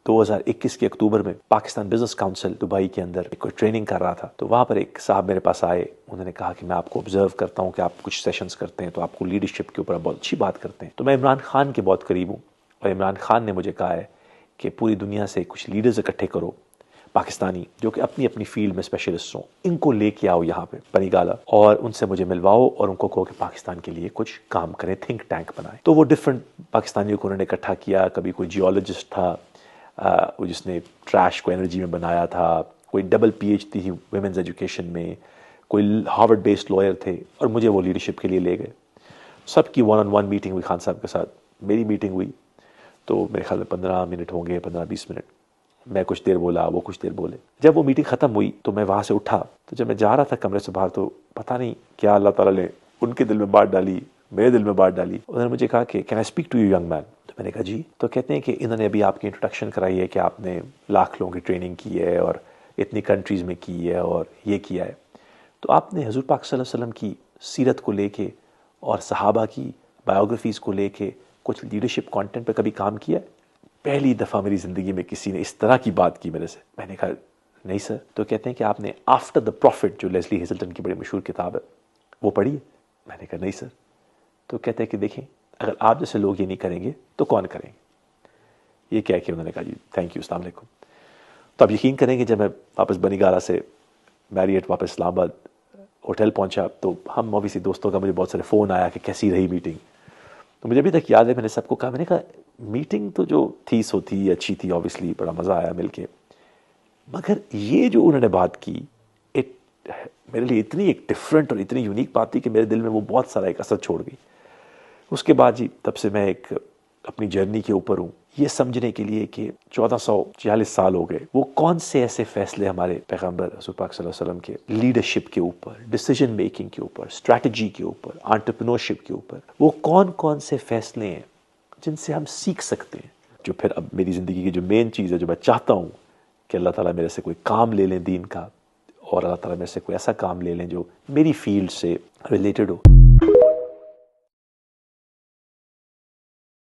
2021 के अक्टूबर में Pakistan business council Dubai के अंदर कोई ट्रेनिंग कर रहा था। तो वहाँ पर एक साहब मेरे पास आए, उन्होंने कहा कि मैं आपको ऑब्जर्व करता हूँ कि आप कुछ सेशंस करते हैं तो आपको लीडरशिप के ऊपर बहुत अच्छी बात करते हैं। तो मैं इमरान खान के बहुत करीब हूँ और इमरान खान ने मुझे कहा है कि पूरी दुनिया से कुछ लीडर्स इकट्ठे करो पाकिस्तानी, जो कि अपनी अपनी फील्ड में स्पेशलिस्ट हों, इनको लेके आओ यहाँ पे बनीगाला और उनसे मुझे मिलवाओ और उनको कहो कि पाकिस्तान के लिए कुछ काम करें, थिंक टैंक बनाए। तो वो डिफरेंट पाकिस्तानियों को उन्होंने इकट्ठा किया। कभी कोई जियोलॉजिस्ट था जिसने ट्रैश को एनर्जी में बनाया था, कोई डबल PhD थी वुमेन्स एजुकेशन में, कोई हार्वर्ड बेस्ड लॉयर थे और मुझे वो लीडरशिप के लिए ले गए। सबकी 1-on-1 मीटिंग हुई खान साहब के साथ, मेरी मीटिंग हुई तो मेरे ख्याल में 15 मिनट होंगे, 15-20 मिनट। मैं कुछ देर बोला, वो कुछ देर बोले। जब वो मीटिंग ख़त्म हुई तो मैं वहाँ से उठा, तो जब मैं जा रहा था कमरे से बाहर तो पता नहीं क्या अल्लाह ताला ने उनके दिल में बात डाली, मेरे दिल में बात डाली। उन्होंने मुझे कहा कि can I speak to you young man. तो मैंने कहा जी। तो कहते हैं कि इन्होंने अभी आपकी इंट्रोडक्शन कराई है कि आपने लाख लोगों की ट्रेनिंग की है और इतनी कंट्रीज़ में की है और ये किया है, तो आपने हज़ूर पाक सल्लल्लाहु अलैहि वसल्लम की सीरत को लेके और सहाबा की बायोग्राफीज़ को लेके कुछ लीडरशिप कंटेंट पे कभी काम किया है? पहली दफ़ा मेरी ज़िंदगी में किसी ने इस तरह की बात की मेरे से। मैंने कहा नहीं सर। तो कहते हैं कि आपने आफ्टर द प्रॉफिट, जो लेस्ली हेज़ल्टन की बड़ी मशहूर किताब है, वो पढ़ी है? मैंने कहा नहीं सर। तो कहते हैं कि देखें, अगर आप जैसे लोग ये नहीं करेंगे तो कौन करेंगे? ये क्या कि उन्होंने कहा जी थैंक यू, अस्सलाम वालेकुम। तो आप यकीन करेंगे जब मैं वापस बनीगाला से मैरियट वापस इस्लामाबाद होटल पहुंचा तो हम ऑब्वियसली दोस्तों का मुझे बहुत सारे फ़ोन आया कि कैसी रही मीटिंग। तो मुझे अभी तक याद है, मैंने सबको कहा, मैंने कहा मीटिंग तो जो थी सो थी, अच्छी थी, ऑब्वियसली बड़ा मज़ा आया मिलके, मगर ये जो उन्होंने बात की इट मेरे लिए इतनी एक डिफरेंट और इतनी यूनिक बात थी कि मेरे दिल में वो बहुत सारा एक असर छोड़ गई। उसके बाद जी तब से मैं एक अपनी जर्नी के ऊपर हूँ ये समझने के लिए कि 1440 साल हो गए, वो कौन से ऐसे फैसले हमारे पैगंबर हज़रत पाक सल्लल्लाहु अलैहि वसल्लम के लीडरशिप के ऊपर, डिसीजन मेकिंग के ऊपर, स्ट्रैटेजी के ऊपर, एंटरप्रेन्योरशिप के ऊपर, वो कौन कौन से फैसले हैं जिनसे हम सीख सकते हैं। जो फिर अब मेरी ज़िंदगी की जो मेन चीज़ है, जो मैं चाहता हूँ कि अल्लाह ताला मेरे से कोई काम ले लें दीन का, और अल्लाह ताला मेरे से कोई ऐसा काम ले लें जो मेरी फील्ड से रिलेटेड हो।